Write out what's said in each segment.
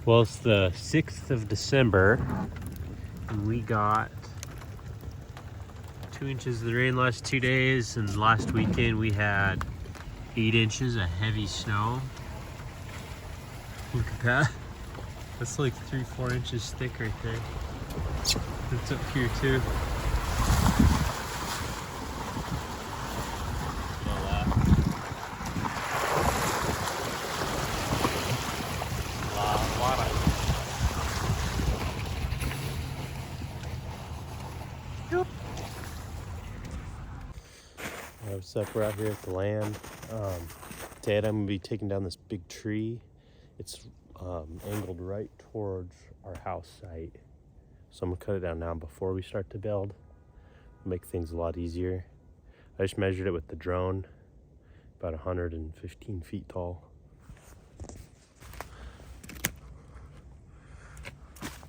Well, it's the 6th of December, and we got 2 inches of rain last 2 days, and last weekend we had 8 inches of heavy snow. Look at that. That's like 3-4 inches thick right there. It's up here too. What's up? We're out here at the land. Dad, I'm gonna be taking down this big tree. It's angled right towards our house site. So I'm gonna cut it down now before we start to build. Make things a lot easier. I just measured it with the drone, about 115 feet tall.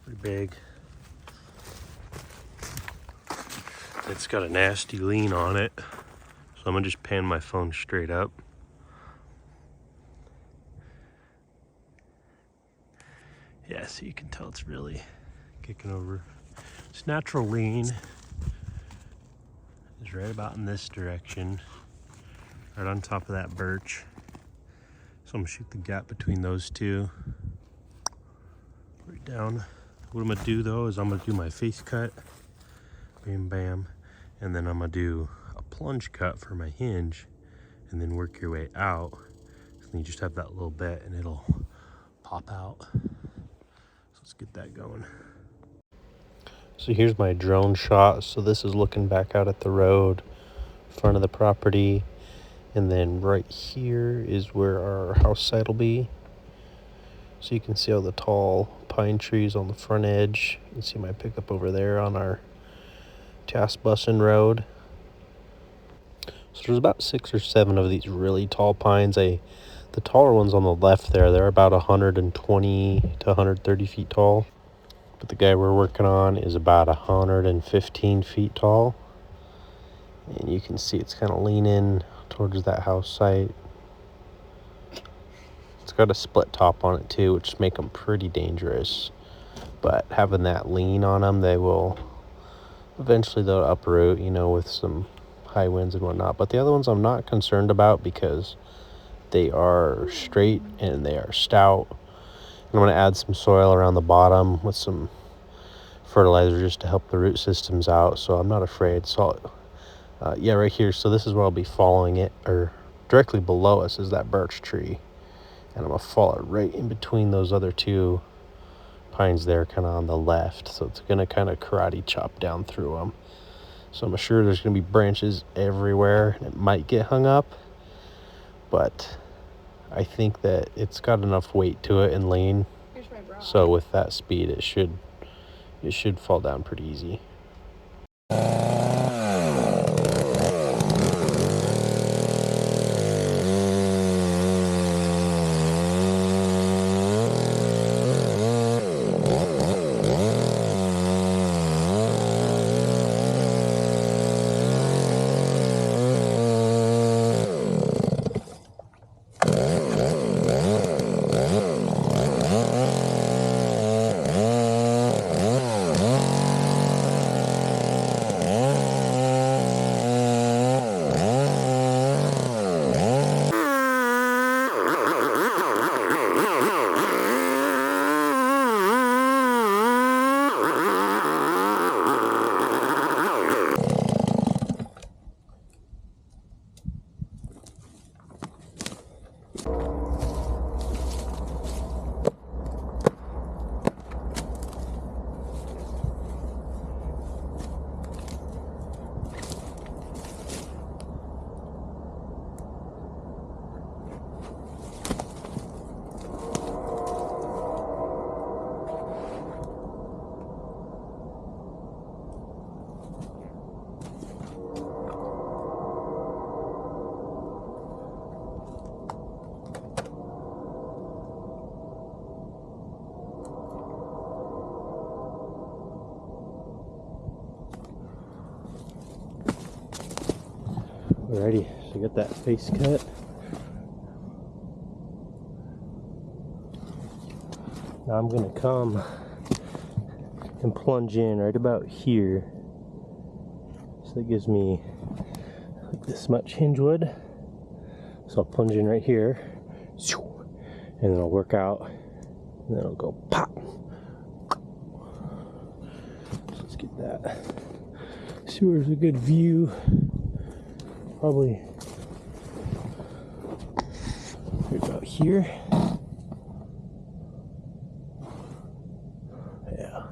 Pretty big. It's got a nasty lean on it. So I'm gonna just pan my phone straight up. Yeah, so you can tell it's really kicking over. Its natural lean is right about in this direction, right on top of that birch. So I'm gonna shoot the gap between those two, right down. What I'm gonna do though is I'm gonna do my face cut, bam, bam, and then I'm gonna do a plunge cut for my hinge, and then work your way out. And you just have that little bit and it'll pop out. So let's get that going. So here's my drone shot. So this is looking back out at the road, front of the property. And then right here is where our house site will be. So you can see all the tall pine trees on the front edge. You can see my pickup over there on our Tasbussen Road. So there's about 6 or 7 of these really tall pines. The taller ones on the left there, they're about 120 to 130 feet tall. But the guy we're working on is about 115 feet tall. And you can see it's kind of leaning towards that house site. It's got a split top on it too, which make them pretty dangerous. But having that lean on them, they'll uproot, with some high winds and whatnot. But the other ones I'm not concerned about because they are straight and they are stout. I'm going to add some soil around the bottom with some fertilizer just to help the root systems out, so I'm not afraid. So yeah, right here, so this is where I'll be following it, or directly below us is that birch tree, and I'm going to follow it right in between those other 2 pines there, kind of on the left. So it's going to kind of karate chop down through them. So I'm sure there's going to be branches everywhere, and it might get hung up, but I think that it's got enough weight to it and lean. So with that speed, it should fall down pretty easy. Alrighty, so get that face cut. Now I'm gonna come and plunge in right about here. So that gives me like this much hinge wood. So I'll plunge in right here, and then I'll work out, and then it'll go pop. So let's get that. See where's a good view. Probably right about here. Yeah.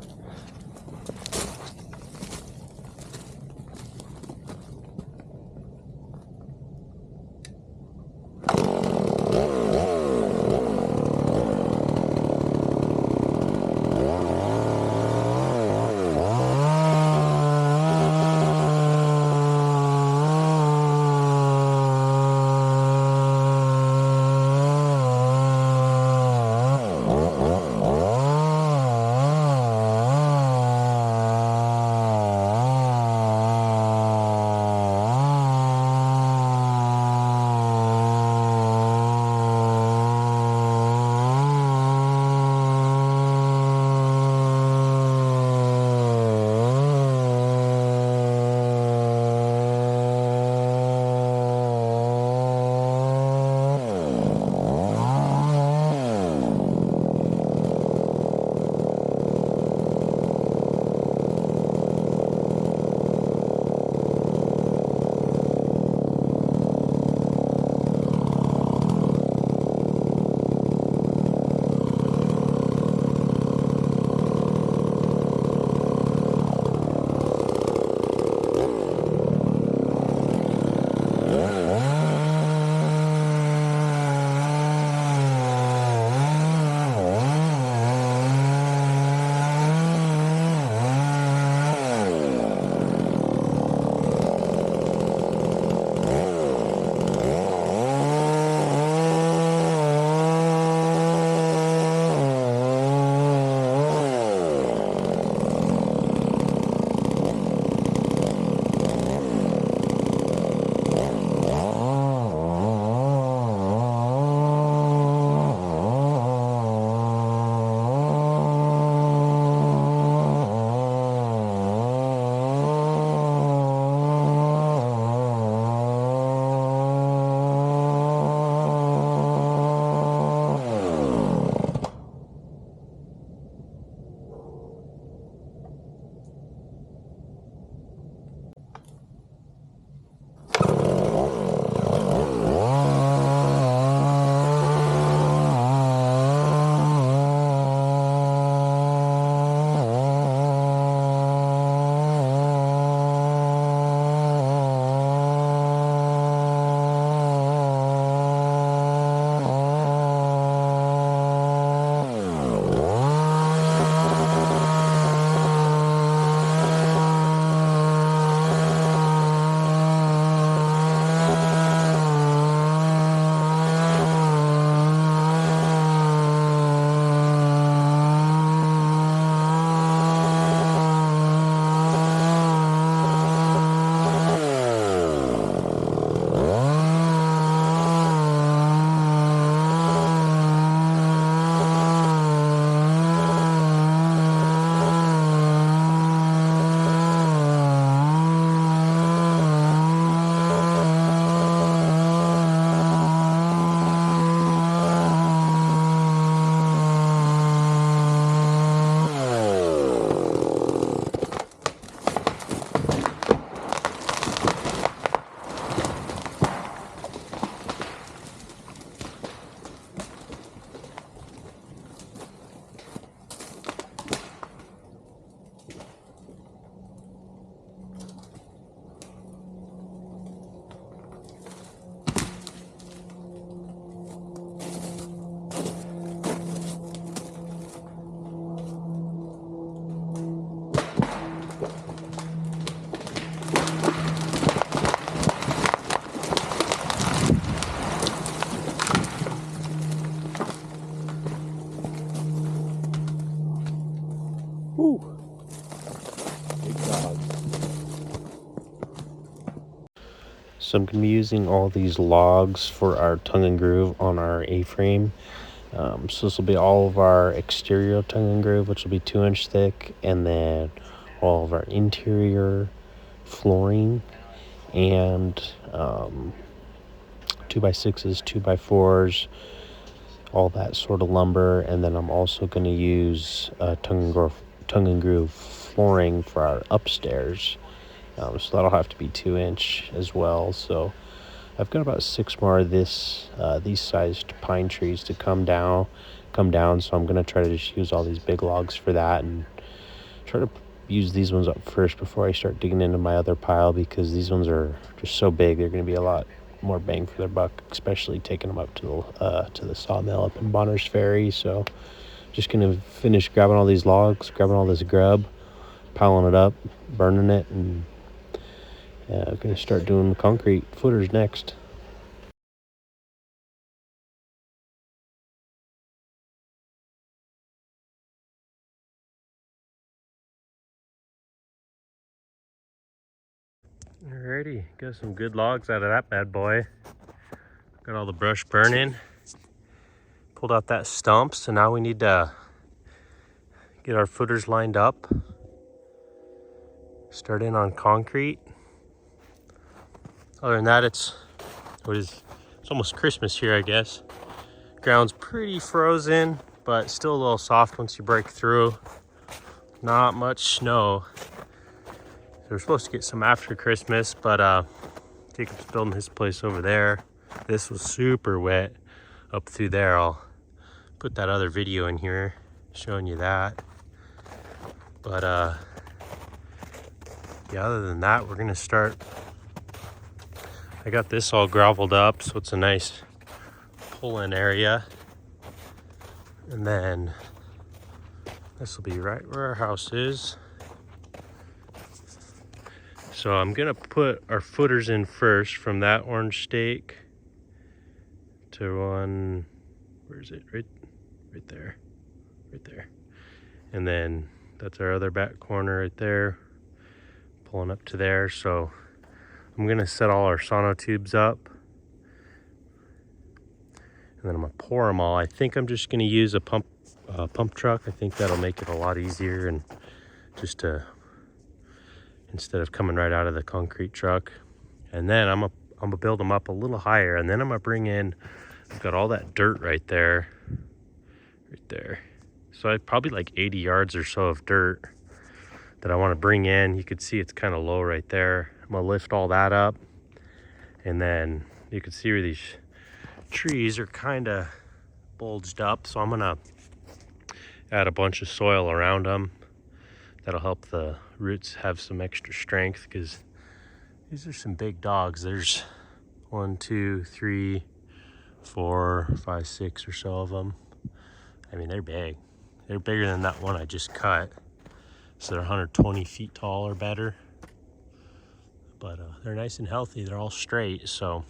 So I'm going to be using all these logs for our tongue and groove on our A-frame. So this will be all of our exterior tongue and groove, which will be 2-inch thick, and then all of our interior flooring and 2x6s, 2x4s, all that sort of lumber. And then I'm also going to use tongue and groove flooring for our upstairs. So that'll have to be 2-inch as well. So I've got about 6 more of these sized pine trees to come down. So I'm gonna try to just use all these big logs for that, and try to use these ones up first before I start digging into my other pile, because these ones are just so big. They're gonna be a lot more bang for their buck, especially taking them up to the sawmill up in Bonner's Ferry. So just gonna finish grabbing all these logs, grabbing all this grub, piling it up, burning it, and I'm gonna start doing the concrete footers next. Alrighty, got some good logs out of that bad boy. Got all the brush burning. Pulled out that stump, so now we need to get our footers lined up. Start in on concrete. Other than that, it's almost Christmas here, I guess. Ground's pretty frozen, but still a little soft once you break through. Not much snow. So we're supposed to get some after Christmas, but Jacob's building his place over there. This was super wet up through there. I'll put that other video in here showing you that. But yeah, other than that, we're gonna start. I got this all gravelled up, so it's a nice pull-in area. And then this will be right where our house is. So I'm gonna put our footers in first from that orange stake to one, where is it? Right there, right there. And then that's our other back corner right there, pulling up to there. So I'm gonna set all our sonotubes up, and then I'm gonna pour them all. I think I'm just gonna use a pump truck. I think that'll make it a lot easier, and just to, instead of coming right out of the concrete truck. And then I'm gonna build them up a little higher, and then I'm gonna bring in, I've got all that dirt right there. So I probably like 80 yards or so of dirt that I want to bring in. You could see it's kind of low right there. I'm gonna lift all that up, and then you can see where these trees are kind of bulged up. So I'm gonna add a bunch of soil around them. That'll help the roots have some extra strength, because these are some big dogs. There's 1, 2, 3, 4, 5, 6 or so of them. I mean, they're big. They're bigger than that one I just cut. So they're 120 feet tall or better. But they're nice and healthy. They're all straight. So